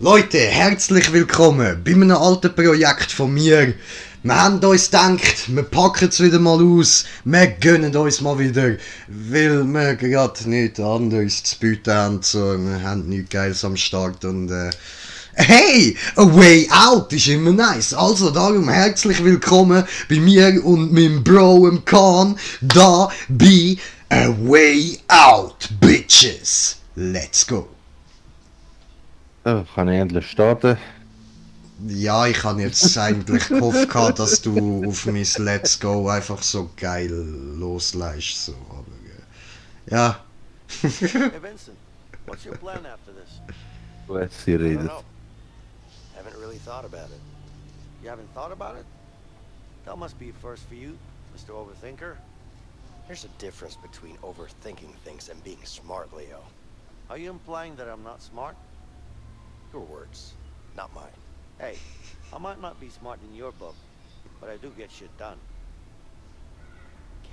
Leute, herzlich willkommen bei einem alten Projekt von mir. Wir haben uns gedacht, wir packen es wieder mal aus, wir gönnen uns mal wieder, weil wir gerade nichts anderes zu bieten haben, so, wir haben nichts Geiles am Start und hey, a way out ist immer nice. Also darum herzlich willkommen bei mir und meinem Bro im Khan, da bei A Way Out, Bitches. Let's go. So, kann ich endlich starten? Ja, ich habe jetzt eigentlich gehofft, dass du auf mein Let's Go einfach so geil loslässt. So. Aber, ja. Hey Vincent, what's your plan after this? Sie I don't redet. know. Haven't really thought about it. You haven't thought about it? That must be a first for you, Mr. Overthinker. There's a difference between overthinking things and being smart, Leo. Are you implying that I'm not smart? Your words, not mine. Hey, I might not be smart in your book, but I do get shit done.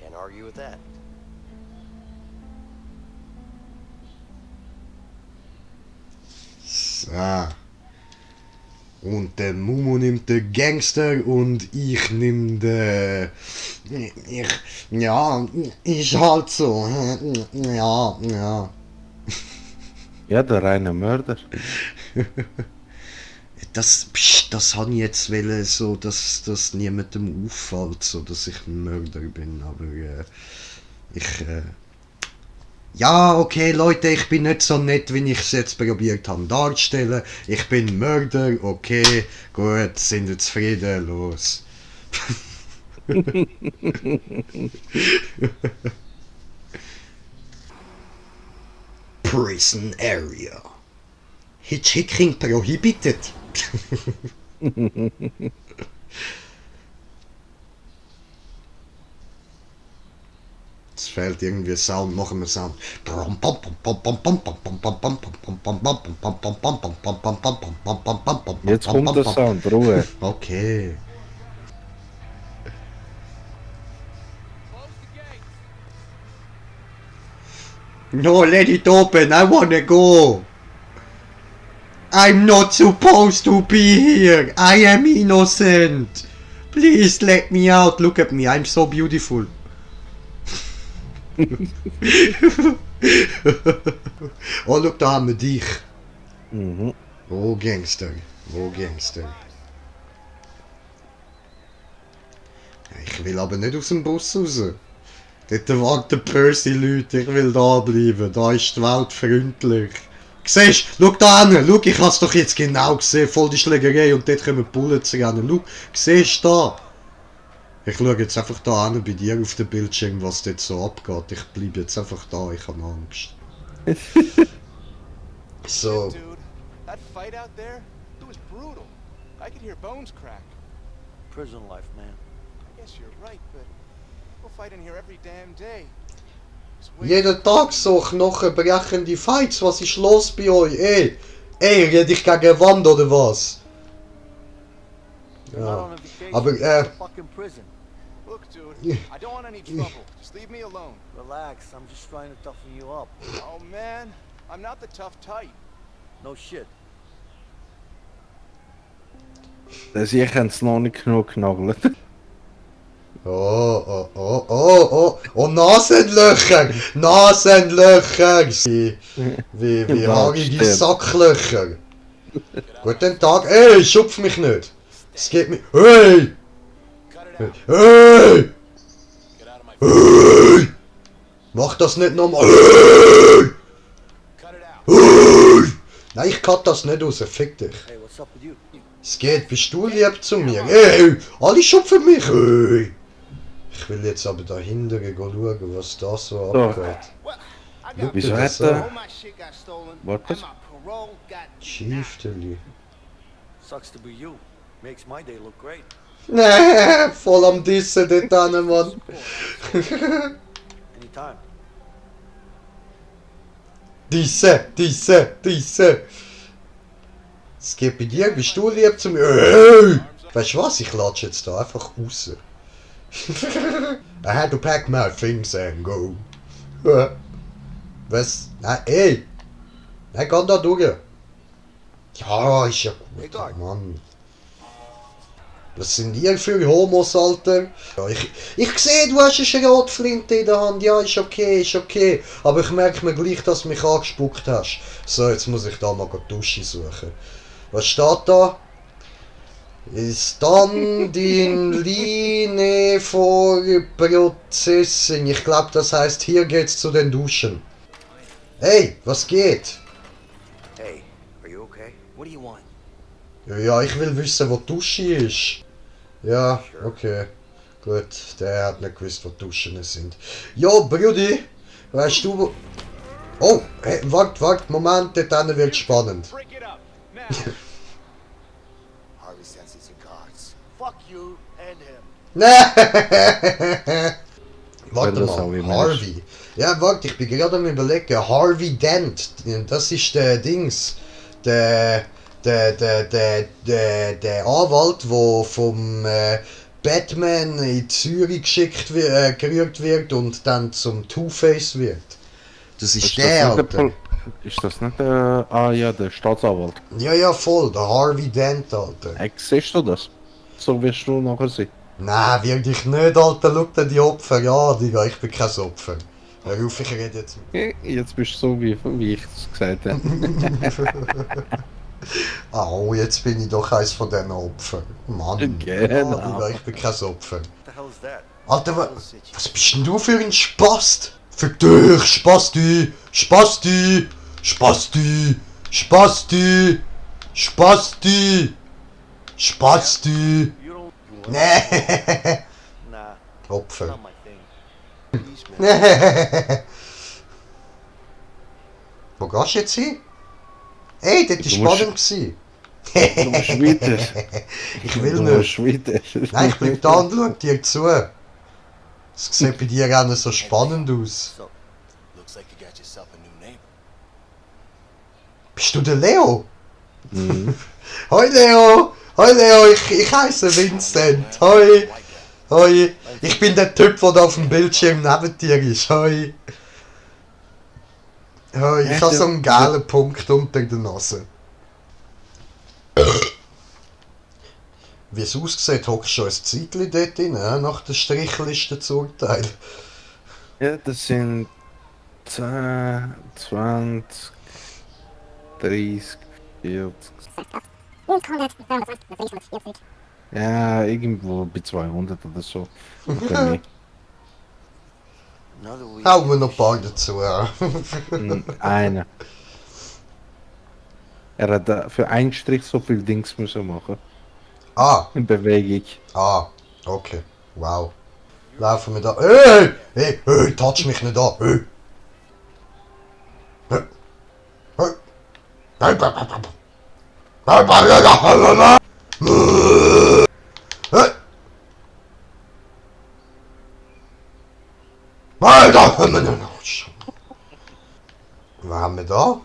Can't argue with that. So. Und der Mumu nimmt den Gangster und ich nehm den... Ja, ist halt so. Ja, ja. Ja, der reine Mörder. Das habe ich jetzt wollen, so, dass das niemandem auffällt, so, dass ich ein Mörder bin, aber ja, okay, Leute, ich bin nicht so nett, wie ich es jetzt probiert habe darzustellen. Ich bin Mörder, okay, gut, sind wir zufrieden, los. Prison Area. Hitchhiking prohibited. Es fehlt irgendwie Sound, machen wir Sound. Jetzt kommt der Sound, Ruhe. Okay. No, let it open, I wanna go. I'm not supposed to be here. I am innocent. Please let me out. Look at me, I'm so beautiful. Oh, look, da haben wir dich. Mhm. Oh, Gangster. Oh, Gangster. Ich will aber nicht aus dem Bus raus. Dort warten Percy-Leute, ich will da bleiben. Da ist die Welt freundlich. Siehst du, schau da hin, schau, ich hab's doch jetzt genau gesehen, voll die Schlägerei und dort kommen Bullets rennen. Schau, siehst du da? Ich schaue jetzt einfach da hin bei dir auf dem Bildschirm, was dort so abgeht. Ich bleibe jetzt einfach da, ich habe Angst. So. Dude, that fight out there, it was brutal. I could hear bones crack. Prison life, man. I guess you're right, but we'll fight in here every damn day. Just wait Jeden Tag so knochenbrechende Fights, was ist los bei euch? Ey, red ich gegen Wand oder was? You're not Ja, on a vacation, aber you're fucking prison. Look, dude, I don't want any trouble. Just leave me alone. Relax, I'm just trying to toughen you up. Oh man, I'm not the tough type. No shit. Das ich es noch nicht genug genagelt. Oh, Nasenlöcher! Nasenlöcher! Wie haarige Stimmt. Sacklöcher! Guten Tag, ey, schupf mich nicht! Es geht mir. Hey! Cut it out. Hey! Get out of my face. Hey! Mach das nicht nochmal! Hey! Cut it out. Hey! Nein, ich cut das nicht raus, fick dich! Hey, what's up with you? Es geht, bist du lieb zu mir? Hey! Alle schupfen mich! Hey! Ich will jetzt aber dahinter schauen, was da so So. abgeht. Well, I Look got Wieso at hat das er... all my shit got stolen, What? and my parole got Chieftainly. Sucks to be you. Makes my day look great. Nee, voll am Dissen dort hin, Mann. Anytime. Diese. Es geht bei dir, bist du lieb zu mir? Hey! Weißt du was, ich latsche jetzt da einfach raus. I had to pack my things and go. Was? Nein, ey! Nein, geh da durch. Ja, ist ja Hey, gut, Guard. Mann. Was sind ihr für Homos, Alter? Ja, ich sehe, du hast eine Schrotflinte in der Hand. Ja, ist okay, ist okay. Aber ich merke mir gleich, dass du mich angespuckt hast. So, jetzt muss ich da mal die Dusche suchen. Was steht da? Standing Line for Processing. Ich glaube, das heißt, hier geht's zu den Duschen. Hey, was geht? Hey, are you okay? What do you want? Ja, ich will wissen, wo die Dusche ist. Ja, okay. Gut, der hat nicht gewusst, wo die Duschen sind. Jo, Brudi, weißt du wo... Oh, hey, wart, Moment, dort wird spannend. Break it up. Now. Harvey sends his cards. Fuck you and him. Nee! Warte Weil das auch mal, immer Harvey. Ja, warte, ich bin gerade am überlegen. Harvey Dent, das ist der Dings. Der Anwalt, der vom Batman in Zürich gerührt wird und dann zum Two-Face wird. Das ist der, Alter. Ist das nicht der... Ah ja, der Staatsanwalt. Ja, voll, der Harvey Dent, Alter. Siehst du das? So wirst du nachher sein. Nein, wirklich nicht, Alter. Schau dir die Opfer an, Digga. Ich bin kein Opfer. Hör auf, ich rede jetzt. Jetzt bist du so, wie ich es gesagt habe. Au, jetzt bin ich doch eins von diesen Opfern. Mann. Genau. Digga, ich bin kein Opfer. What the hell is that? Alter, Little situation. was bist denn du für ein Spast? Für dich, Spasti! Spasti! Spasti! Spasti! Spasti! Spasti! You don't. Nee! Nah, Opfer. not my thing. Please, man. Wo gehst du jetzt hin? Hey, das war Du musst- spannend. Gewesen. Du musst weiter. Ich will Du nicht. musst weiter. Nein, ich bleib da und schau dir zu. Es sieht bei dir auch nicht so spannend aus. So, Looks like you got yourself a new neighbor. Bist du der Leo? Mhm. Hoi Leo! Hoi Leo, ich heiße Vincent. Hoi! Hoi! Ich bin der Typ, der da auf dem Bildschirm neben dir ist. Hoi! Hoi, ich habe so einen gelben Punkt unter der Nase. Wie es aussieht, hockst du schon ein Zeitchen dort drin, nach der Strichliste zu urteilen. Ja, das sind 10, 20, 30, 40. Ja, irgendwo bei 200 oder so. Bei mir. another week. Hauen wir noch ein paar dazu. Ja. Einer. Er hat für einen Strich so viel Dings müssen machen. Ah, In Bewegung. Okay. Wow. Laufen wir da. Hey! Hey, touch mich nicht an. Hey! Hey! Hey! Hey! Hey! Alter! Was haben wir da?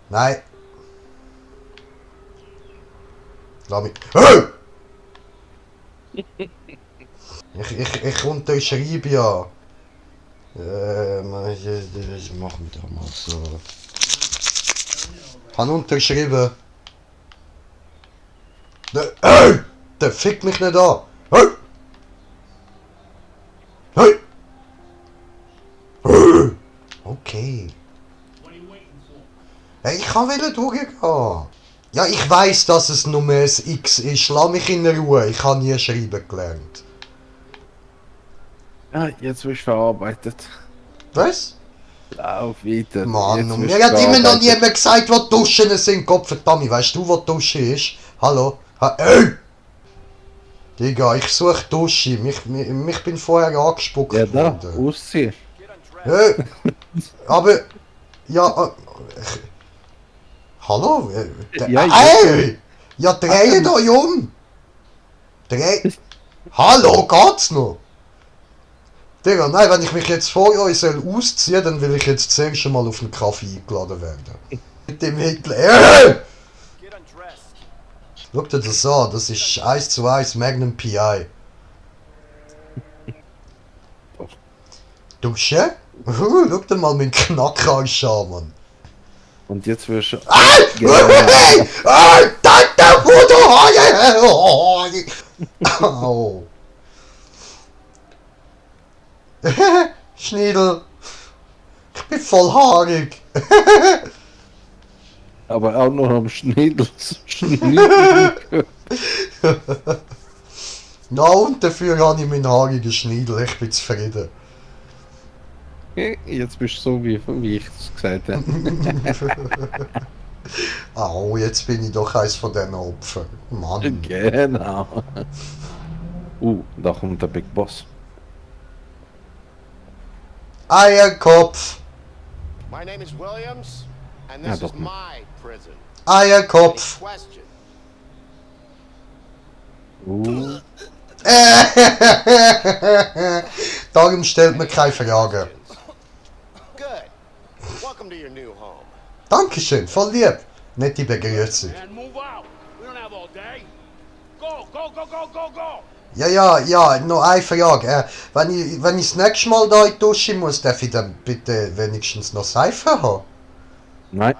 Nein. Lass mich. Hey! Ich unterschreibe ja. Das machen wir doch mal so. Han unterschrieben. Hey! Der fickt mich nicht an. Hey! Hey! Hey! Okay. Hey, ich kann wieder durchgehen. Ja, ich weiss, dass es nur ein X ist. Lass mich in Ruhe. Ich habe nie schreiben gelernt. Ja, jetzt wirst du verarbeitet. Was? Lauf weiter. Mann, Jetzt und wirst mir du hat immer noch verarbeitet. niemand gesagt, wo die Duschen sind. Gottverdammt, weißt du, wo die Dusche ist? Hallo? Ey! Digga, ich suche Dusche. Mich bin vorher angespuckt Ja, da, worden. ausziehen. Hey! Aber... Ja... Hallo? Ja, Ey! Ja, dreht euch um! Hallo, geht's noch? Digga, nein, wenn ich mich jetzt vor euch ausziehen, dann will ich jetzt zuerst mal auf einen Kaffee eingeladen werden. Mit dem Hitler. Get undressed. Schau dir das an, das ist 1:1 Magnum PI. Dusche? Schau dir mal meinen Knackarsch an, Mann. Und jetzt wirst du... Hey! Tante, wo du Haare! Au. Schniedel. Ich bin voll haarig. Aber auch noch am Schniedel. Schniedel. Na und dafür habe ich meinen haarigen Schniedel. Ich bin zufrieden. Jetzt bist du so, wie ich es gesagt habe. Au, jetzt bin ich doch eins von diesen Opfern. Mann. Genau. Da kommt der Big Boss. Eierkopf. My name is Williams, and Ja, this doch is nicht. my prison. Eierkopf. Question. Darum stellt man keine Fragen. Good. Welcome to your new home. Dankeschön, voll lieb. Nette Begrüßung. And move out. We don't have all day. Go, go, go, go, go, go. Ja, noch eine Frage. Wenn ich das nächste Mal da in die Dusche muss, darf ich dann bitte wenigstens noch Seife haben? Nein.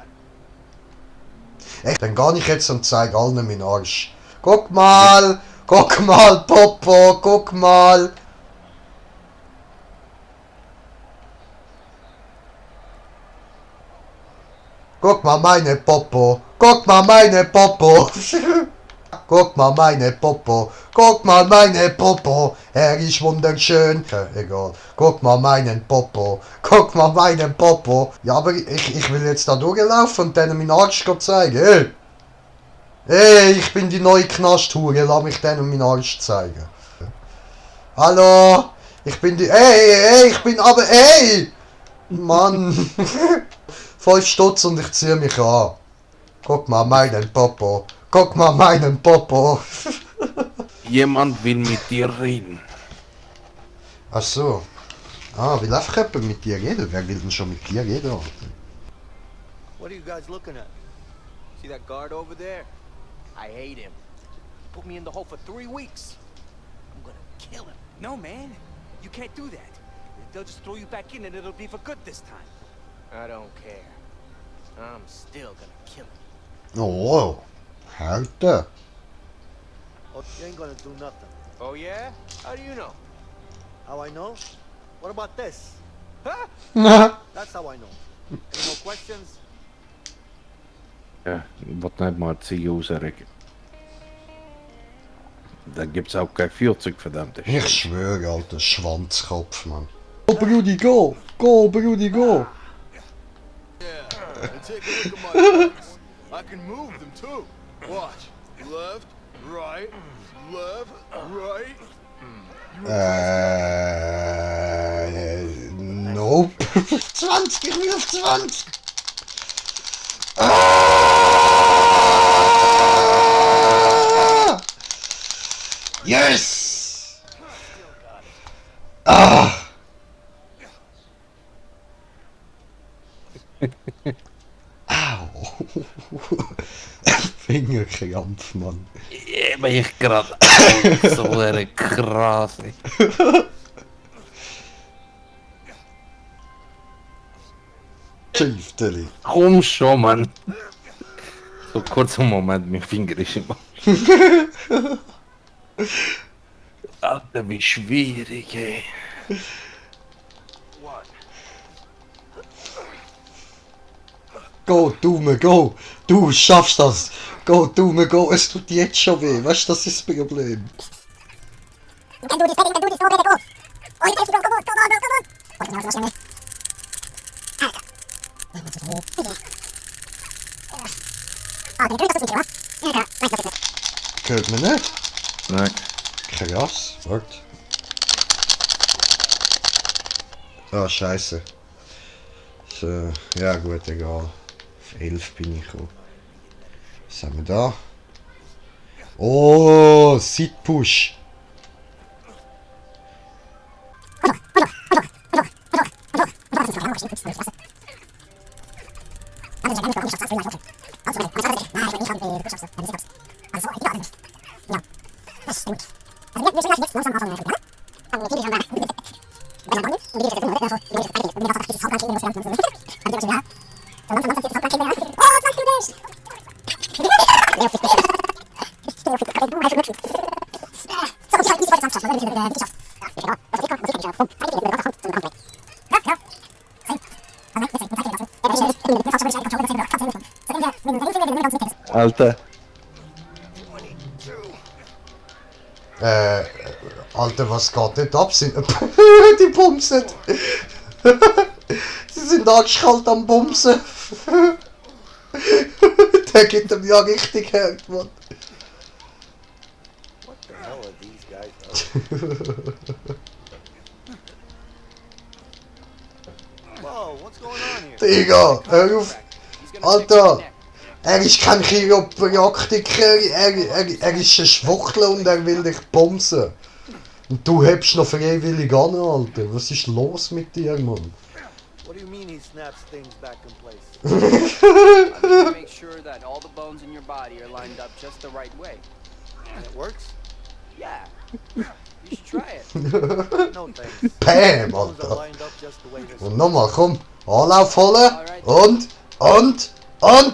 Echt, dann gehe ich jetzt und zeige allen meinen Arsch. Guck mal, Popo, guck mal. Guck mal meine Popo, guck mal meine Popo. Guck mal meine Popo, guck mal meine Popo, er ist wunderschön. Egal, guck mal meinen Popo, guck mal meinen Popo. Ja, aber ich will jetzt da durchlaufen und denen meinen Arsch zeigen. Hey, ich bin die neue Knasthure, lass mich denen meinen Arsch zeigen. Hallo, ich bin die... Hey, ich bin aber... Hey! Mann. 5 Stutz und ich ziehe mich an. Guck mal meinen Popo. Guck mal meinen Popo. Jemand will mit dir reden. Ach so. Will einfach jemand mit dir reden? Wer will denn schon mit dir reden? What are you guys looking at? See that guard over there? I hate him. He put me in the hole for 3 weeks. I'm gonna kill him. No, man. You can't do that. They'll just throw you back in and it'll be for good this time. I don't care. I'm still gonna kill him. Oh, Härte. Oh, you ain't gonna do nothing. Oh yeah? How do you know? How I know? What about this? That's how I know. Any more questions? Ja, ich wollte nicht mal die rausregen. Da gibt's auch kein 40 verdammte Ich schwöre, alter Schwanzkopf, Mann. Go, Brudi, go! Go, Brudi, go! And take a look at my legs. I can move them too. Watch. Left, right, left, right. Nope. 20, ich will auf 20! Yes! Au! Fingerkrampf, Mann. Ben ich gerade so krass. Schiefteli. Komm schon, Mann. So kurzer Moment, mein Finger ist immer. Alter, wie schwierig, ey. Go, Dume, go! Du schaffst das! Go, Dume, go! Es tut jetzt schon weh, weißt du, das ist das Problem. Hört man nicht? Nein. Krass, warte. Ah, scheiße. So, ja gut, egal. Auf 11 bin ich gekommen. Was haben wir da? Oh, Side Push. Alter, Alter, was geht nicht ab? Die bumsen! Sie sind arschkalt am Bumsen! Der gibt ihm ja richtig hart, Mann! What the hell are these guys up? Whoa, what's going on here? Digga, hör auf! He's gonna fix your Alter! neck. Er ist kein Chiropraktiker, er ist ein Schwuchtler und er will dich bumsen! Und du hebst noch freiwillig an, Alter! Was ist los mit dir, Mann? What do you mean he snaps things back in place? I need to make sure that all the bones in your body are lined up just the right way. And it works? Yeah. You should try it. No thanks. Bam, Bones are Alter! lined up just the way they're Und nochmal, komm! Anlauf holen! Und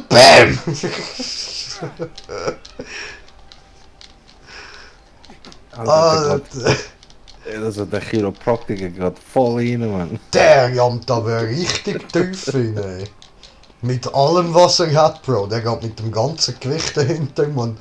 BAM! Alter, Alter! also der Chiropraktiker geht voll rein, Mann. Der jammt aber richtig tief rein, ey. Mit allem, was er hat, Bro. Der geht mit dem ganzen Gewicht dahinter, Mann.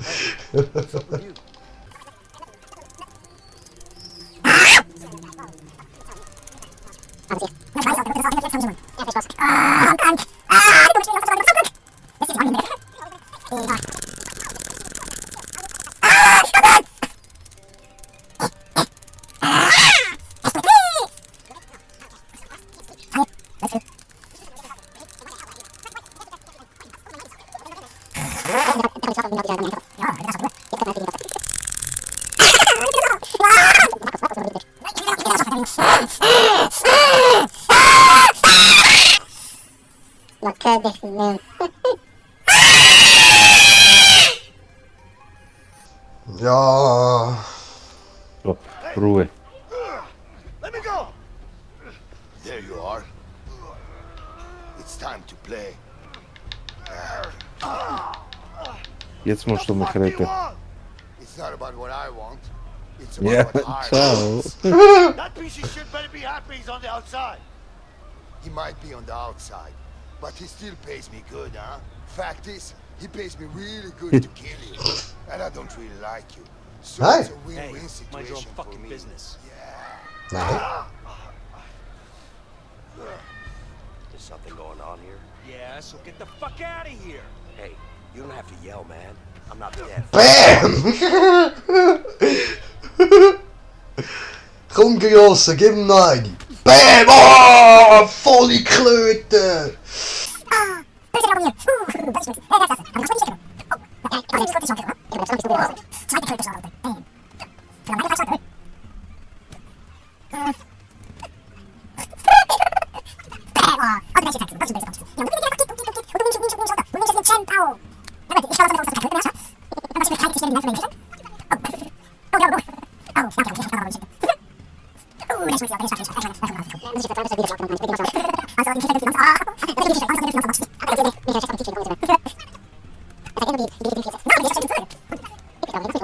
Ja. So, Ruhe. Let me go! There you are. It's time to play. Jetzt musst du mich Fuck you retten. want? It's not about what I want. It's about Ja, what I ciao. want. That piece of shit better be happy he's on the outside. He might be on the outside, but he still pays me good, huh? Fact is, he pays me really good to kill you. And I don't really like you. So Hey. it's a win-win Hey, mind your own situation for fucking me. business. Nein. There's something going on here. Yeah, so get the fuck out of here. Hey, you don't have to yell, man. I'm not deaf. BAM! Komm, Grosse, gib ihm noch eine. BAM! Oh, volle Klöte!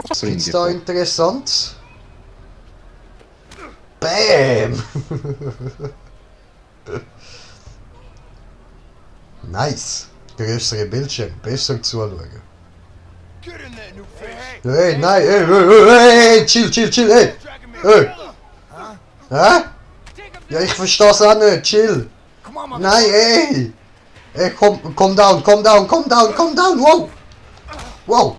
Was gibt's da interessant? BAM! Nice! Größere Bildschirm, besser zuschauen. Get in there, new fish. Hey, nein, hey, chill, hey! Hey! Hä? Ja, ich versteh's auch nicht, chill! Come on, my Nein, ey! Ey, komm down, wow! Wow!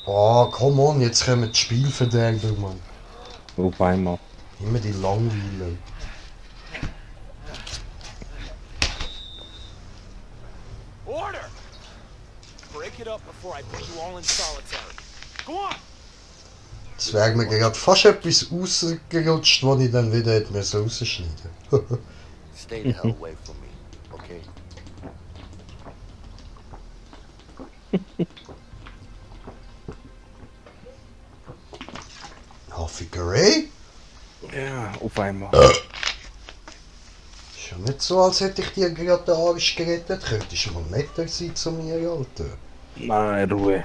Oh, come on, jetzt kommen die Spielverderber, Mann. Auf einmal. Immer die Langweiler. Order! Break it up before I put you all in solitary. Go on! Es wäre mir gerade fast etwas rausgerutscht, was ich dann wieder hätte rausschneiden müssen. Stay the hell away from me, okay? Haffigerei? Ja, auf einmal. Ist ja nicht so, als hätte ich dir gerade den Arsch gerettet. Könntest du mal netter sein zu mir, Alter. Nein, Ruhe.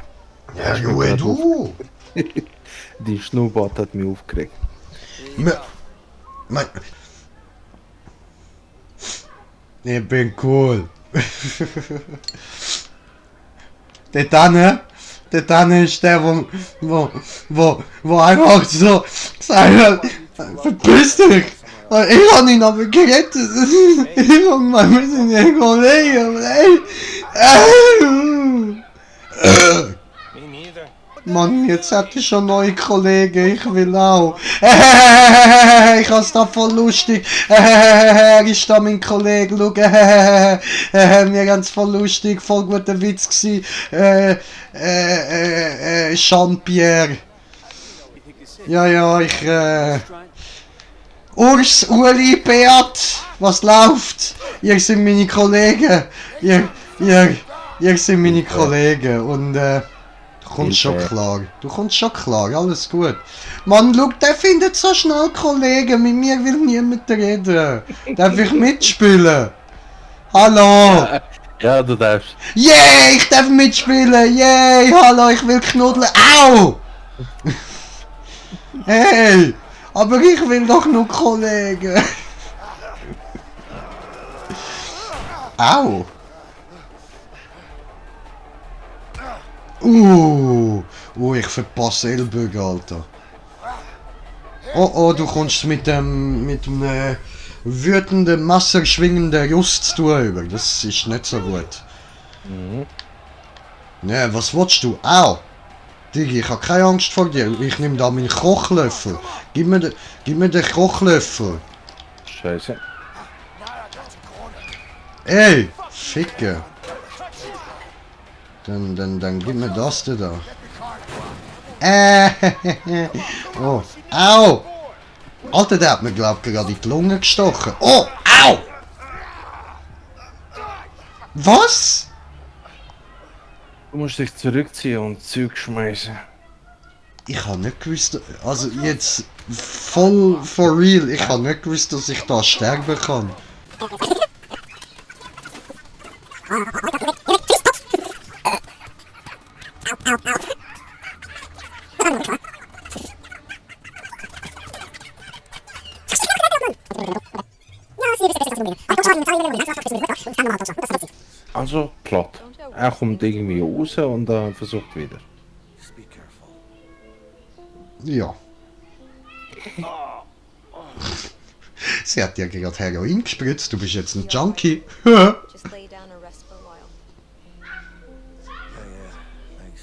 Ja, Ruhe, du! Die Schnurrbart hat mich aufgeregt. Mein... Ich bin cool. Der Tanne ist der, wo einfach so gesagt hat, verpiss dich! Ich hab ihn aber gerettet! Irgendwann, wir sind ja Kollegen, Me neither. Mann, jetzt hätte ich schon neue Kollegen, ich will auch. Ich hab's da voll lustig. Er ist da mein Kollege, schau. Wir haben's voll lustig, voll guter Witz gsi. Jean-Pierre. Ja, ich, Urs, Uli, Beat, was läuft? Ihr seid meine Kollegen. Ihr seid meine Kollegen und du kommst schon klar. Du kommst schon klar, alles gut. Mann, schau, der findet so schnell Kollegen, mit mir will niemand reden. Darf ich mitspielen? Hallo! Ja, du darfst. Yay, ich darf mitspielen! Yay, hallo, ich will knuddeln. Au! Hey! Aber ich will doch nur Kollegen. Au! Ich verpasse Ellbogen, Alter. Oh, du kommst mit dem wütenden, messerschwingenden Just zu tun über. Das ist nicht so gut. Ne, was willst du? Au! Digi, ich habe keine Angst vor dir. Ich nehme da meinen Kochlöffel. Gib mir den Kochlöffel. Scheiße. Ey, Ficke. Dann gib mir das da. Oh, au! Alter, der hat mir glaub gerade in die Lunge gestochen. Oh, au! Was? Du musst dich zurückziehen und Zeug schmeißen. Ich habe nicht gewusst, also jetzt voll for real, ich habe nicht gewusst, dass ich da sterben kann. Also, Plot. Er kommt irgendwie raus und versucht wieder. Ja. Sie hat ja gerade Heroin gespritzt, du bist jetzt ein Junkie. Just lay down and rest for a while.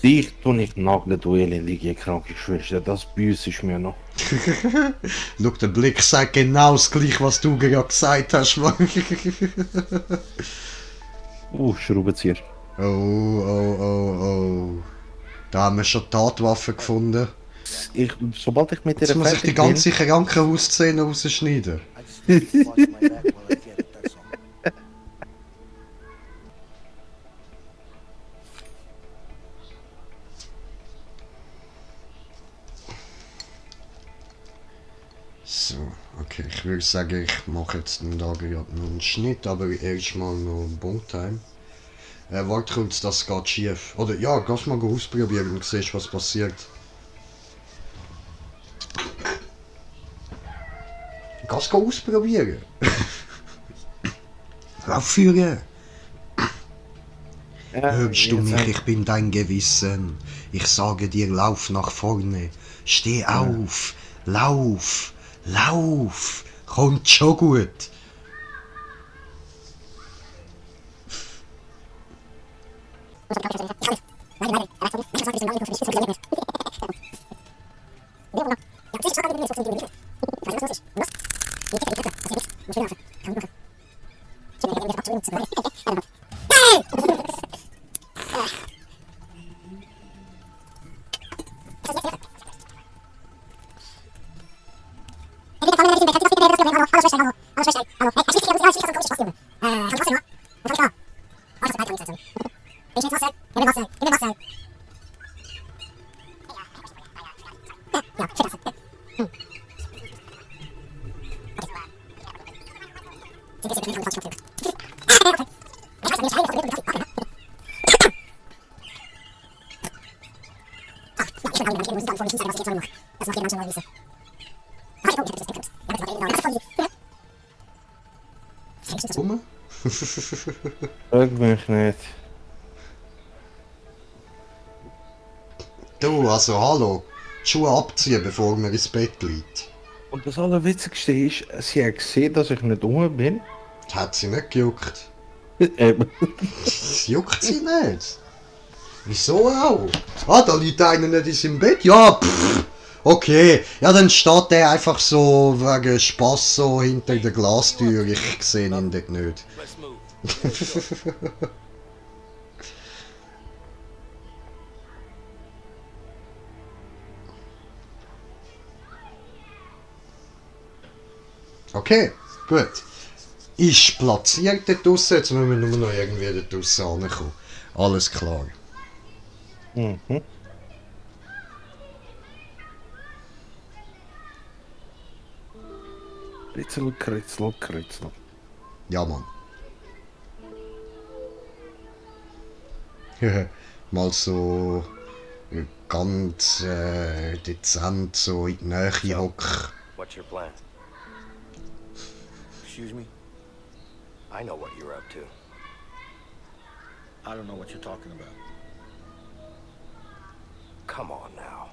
Dich tue ich nageln, du elendige kranke Schwester. Das büßest mir noch. Schau, der Blick sagt genau das gleiche, was du gerade gesagt hast, Mann. Schraubenzieher. Oh. Da haben wir schon Tatwaffen gefunden. Sobald ich mit dir Jetzt muss ich die ganze Krankenhausszene rausschneiden. I just need to watch my back while I get it, that's all. So, okay, ich würde sagen, ich mache jetzt da gerade noch einen Schnitt, aber erstmal noch Bongtime. Warte kurz, das geht schief. Oder ja, kannst mal ausprobieren und siehst, was passiert. Kannst du ausprobieren? Lauf führen! Hörst du mich, ich bin dein Gewissen. Ich sage dir, lauf nach vorne. Steh auf, lauf, kommt schon gut. Rum? Frag mich nicht. Du, also hallo. Die Schuhe abziehen, bevor man ins Bett liegt. Und das Allerwitzigste ist, sie hat gesehen, dass ich nicht rum bin. Hat sie nicht gejuckt. Eben. Das juckt sie nicht. Wieso auch? Ah, da liegt einer nicht in seinem Bett? Ja, pff. Okay. Ja, dann steht der einfach so wegen Spass so hinter der Glastür. Ich sehe ihn dort nicht. Let's move. Okay, gut. Ist platziert dort draussen, jetzt müssen wir nur noch irgendwie dort draussen ankommen. Alles klar. Mhm. Kritzel, kritzel, kritzel. Ja, Mann. Mal so ganz dezent so in die Nähe hocken. What's your plan? Excuse me? I know what you're up to. I don't know what you're talking about. Come on now.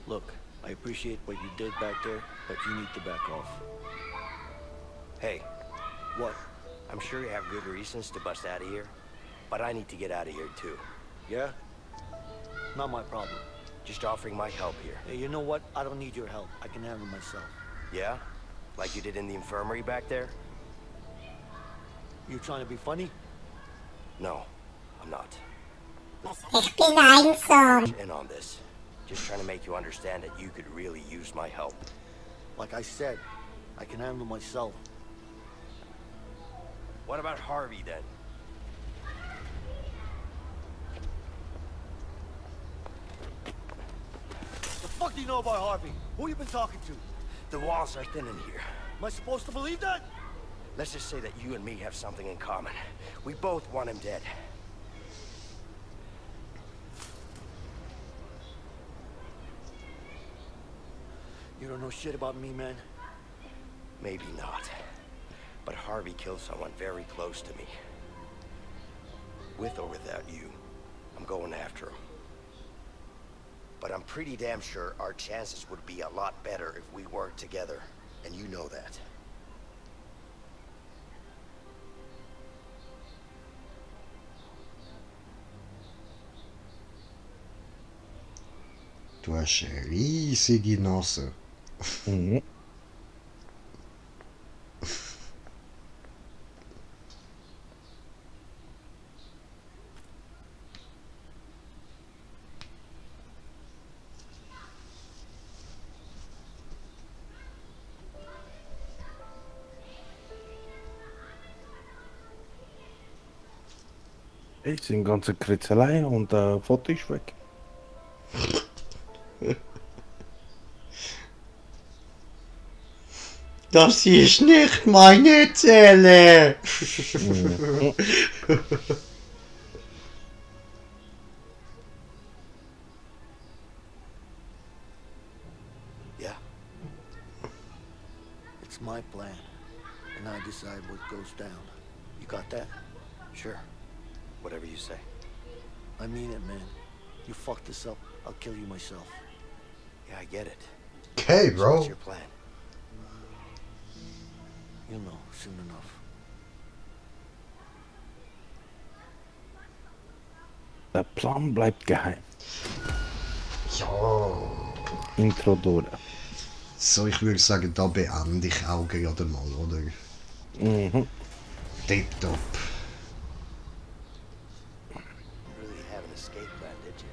Look, I appreciate what you did back there, but you need to back off. Hey, What? I'm sure you have good reasons to bust out of here, but I need to get out of here too. Yeah? Not my problem. Just offering my help here. Hey, you know what? I don't need your help. I can handle myself. Yeah? Like you did in the infirmary back there? You trying to be funny? No, I'm not. Ich bin einsam. In on this. Just trying to make you understand that you could really use my help. Like I said, I can handle myself. What about Harvey then? The fuck do you know about Harvey? Who you been talking to? The walls are thin in here. Am I supposed to believe that? Let's just say that you and me have something in common. We both want him dead. You don't know shit about me, man. Maybe not. But Harvey killed someone very close to me. With or without you, I'm going after him. But I'm pretty damn sure our chances would be a lot better if we worked together. And you know that. Du hast eine riesige Nase. Mhm. Ich sind ganze Kritzelei und Foto ist weg. Das ist nicht meine Zelle! Yeah? It's my plan, and I decide what goes down. You got that? Sure. Whatever you say. I mean it, man. You fuck this up, I'll kill you myself. Yeah, I get it. Okay, So bro. what's your plan? You'll know soon enough. Der Plan bleibt geheim. Ja. Intro durch. So, ich würde sagen, da beende ich auch gerade mal, oder? Mhm. Tipptopp. You really have an escape plan, did you?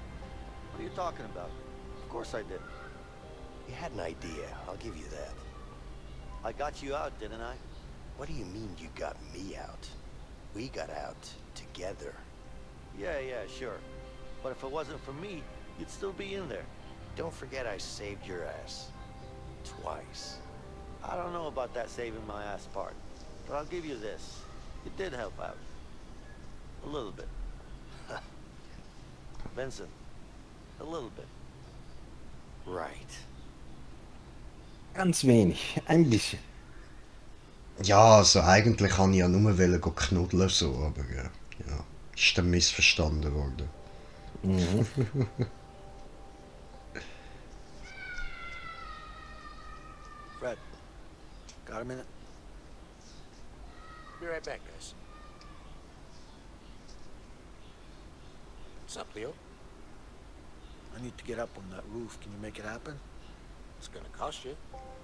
What are you talking about? Of course I did. You had an idea, I'll give you that. I got you out, didn't I? What do you mean you got me out? We got out together. Yeah, sure. But if it wasn't for me, you'd still be in there. Don't forget I saved your ass. Twice. I don't know about that saving my ass part, but I'll give you this. You did help out. A little bit. Vincent, a little bit. Right. Ganz wenig, ein bisschen. Ja, also eigentlich kann ich ja nur wollen go knuddeln so, aber ja, ist dann missverstanden worden. Mhm. Fred, got a minute? Be right back, guys. What's up, Leo? I need to get up on that roof. Can you make it happen? It's gonna cost you.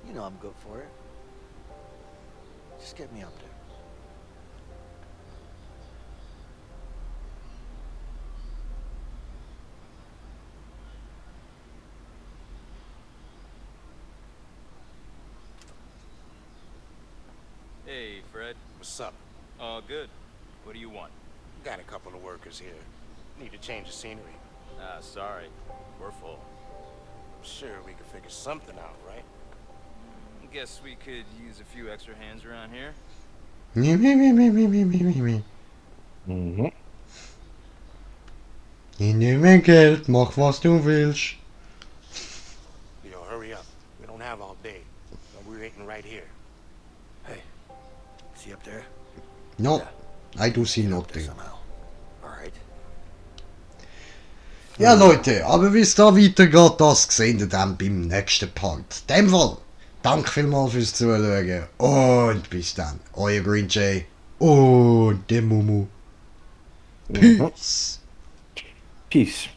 You know I'm good for it. Just get me up there. Hey, Fred. What's up? Good. What do you want? Got a couple of workers here. Need to change the scenery. Sorry. We're full. I'm sure we could figure something out, right? Guess we could use a few extra hands around here. Mhm. Ich nehme Geld, mach was du willst. Leo, hurry up. We don't have all day. We're waiting right here. Hey, see up there? No, I do see Get up nothing. there somehow. Alright. Ja Leute, aber wie es da weitergeht, das seht ihr dann beim nächsten Part. In dem Fall, danke vielmals fürs Zuschauen und bis dann. Euer Green Jay und der Mumu. Peace. Peace.